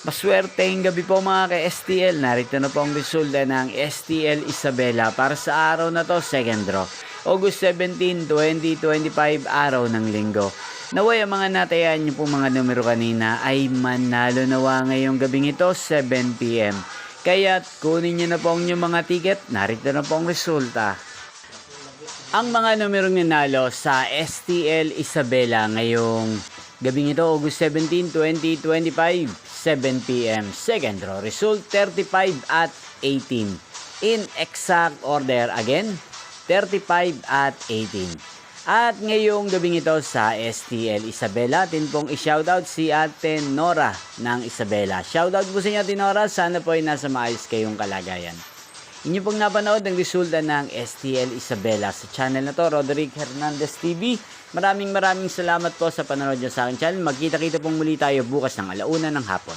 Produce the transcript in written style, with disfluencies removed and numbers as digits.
Maswerteng gabi po mga ka-STL. Narito na po ang resulta ng STL Isabela para sa araw na to, second draw. August 17, 2025, araw ng linggo. Naway ang mga natayaan niyo po mga numero kanina ay manalo nawa ngayong gabing ito, 7 p.m. Kaya't kunin niyo na po ang inyong mga ticket. Narito na po ang resulta. Ang mga numerong nanalo sa STL Isabela ngayong gabing ito, August 17, 2025, 7 p.m. Second draw result 35 at 18. In exact order again, 35 at 18. At ngayong gabing ito sa STL Isabela, atin pong i-shoutout si Ate Nora ng Isabela. Shoutout po sa inyo Ate Nora, sana po ay nasa maayos kayong kalagayan. Inyo pong napanood ang resulta ng STL Isabela sa channel na to, Roderick Hernandez TV. Maraming salamat po sa panonood nyo sa aking channel. Magkita-kita pong muli tayo bukas ng 1:00 ng hapon.